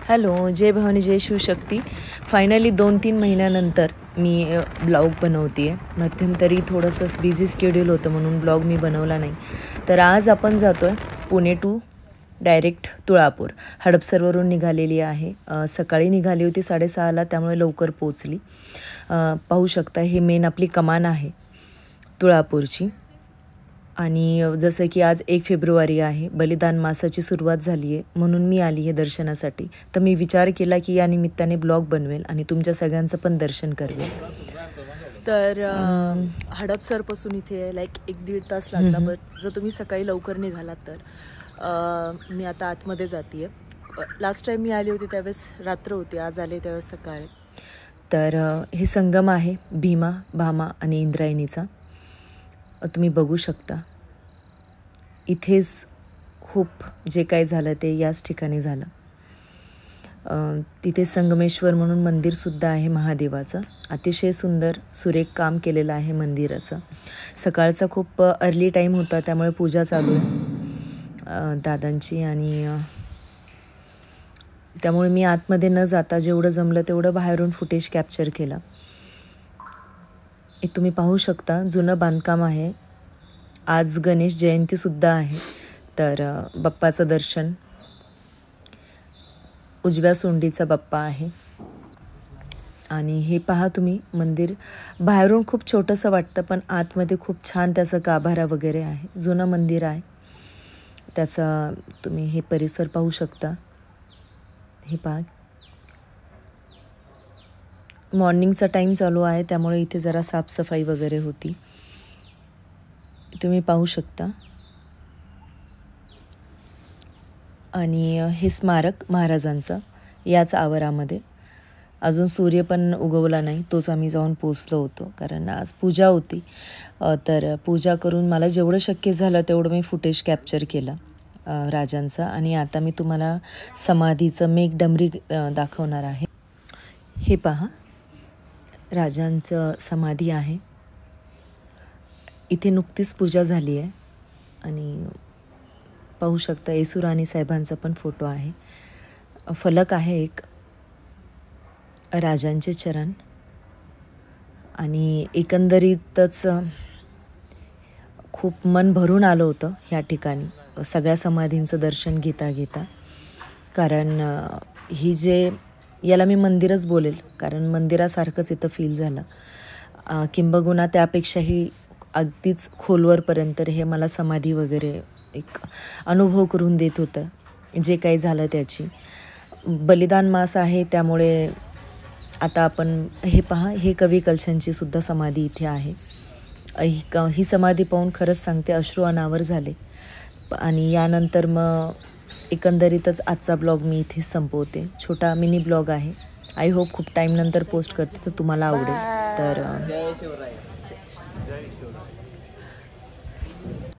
Hello, जय भवानी जय Shivshakti. Finally 2-3 महिन्यानंतर मी blog बनवते आहे. मध्यंतरी थोडंसं बिझी स्केड्यूल होतं म्हणून ब्लॉग मी बनवला नाही. तर आज आपण जातो आहे पुणे टू डायरेक्ट तुळापूर. हडपसरवरून निघालेली आहे. सकाळी निघाली होती 6:30ला, त्यामुळे लवकर पोचली. पाहू शकता हे मेन आपली कमान आहे तुळापूरची. आणि जसं की आज 1 फेब्रुवारी आहे, बलिदान मासाची सुरुवात झाली आहे, म्हणून मी आली आहे दर्शनासाठी. तर मी विचार केला की या निमित्ताने ब्लॉग बनवेल आणि तुमच्या सगळ्यांचं पण दर्शन करवेल. तर हडपसरपासून इथे लाईक 1-1.5 तास लागला. बट जर तुम्ही सकाळी लवकर निघालात तर मी आता आतमध्ये जाते आहे. लास्ट टाईम मी आली होती त्यावेळेस रात्र होती, आज आले त्यावेळेस सकाळी. तर हे संगम आहे भीमा, भामा आणि इंद्रायणीचा. तुम्ही बघू शकता इथेच खूप जे काय झालं ते याच ठिकाणी झालं. तिथे संगमेश्वर म्हणून मंदिरसुद्धा आहे महादेवाचं. अतिशय सुंदर सुरेख काम केलेलं आहे मंदिराचं. सकाळचा खूप अर्ली टाईम होता, त्यामुळे पूजा चालू आहे दादांची. आणि त्यामुळे मी आतमध्ये न जाता जेवढं जमलं तेवढं बाहेरून फुटेज कॅप्चर केला. हे तुम्ही पाहू शकता जुनं बांधकाम आहे. आज गणेश जयंतीसुद्धा आहे. तर बाप्पाचं दर्शन, उजव्या सोंडीचा बाप्पा आहे. आणि हे पहा तुम्ही मंदिर बाहेरून खूप छोटंसं वाटतं, पण आतमध्ये खूप छान त्याचं गाभारा वगैरे आहे. जुनं मंदिर आहे. त्याचा तुम्ही हे परिसर पाहू शकता. हे पहा मॉर्निंगचा टाईम चालू आहे, त्यामुळे इथे जरा साफसफाई वगैरे होती. तुम्ही पाहू शकता. आणि हे स्मारक महाराजांचं याच आवारामध्ये. अजून सूर्य पण उगवला नाही, तोच आम्ही जाऊन पोचलो होतो, कारण आज पूजा होती. तर पूजा करून मला जेवढं शक्य झालं तेवढं मी फुटेज कॅप्चर केलं राजांचा. आणि आता मी तुम्हाला समाधीचं मेघडंबरी दाखवणार आहे. हे पहा राजांचं समाधी आहे. इथे नुकतीच पूजा झाली आहे. आणि पाहू शकता येसुराणी साहेबांचा पण फोटो आहे. फलक आहे एक, राजांचे चरण. आणि एकंदरीतच खूप मन भरून आलं होतं ह्या ठिकाणी सगळ्या समाधींचं दर्शन घेता घेता. कारण ही जे याला मी मंदिरच बोलेल, कारण मंदिरासारखंच इथं फील झालं. किंबहुना त्यापेक्षाही अगदीच खोलवरपर्यंत हे मला समाधी वगैरे एक अनुभव करून देत होतं जे काही झालं त्याची. बलिदान मास आहे, त्यामुळे आता आपण हे पहा, हे कवी कलशांची सुद्धा समाधी इथे आहे. ही समाधी पाहून खरंच सांगते अश्रू अनावर झाले. आणि यानंतर मग एकंदरीतच आजचा ब्लॉग मी इथेच संपवते. छोटा मिनी ब्लॉग आहे. आय होप खूप टाईमनंतर पोस्ट करते तर तुम्हाला आवडेल. तर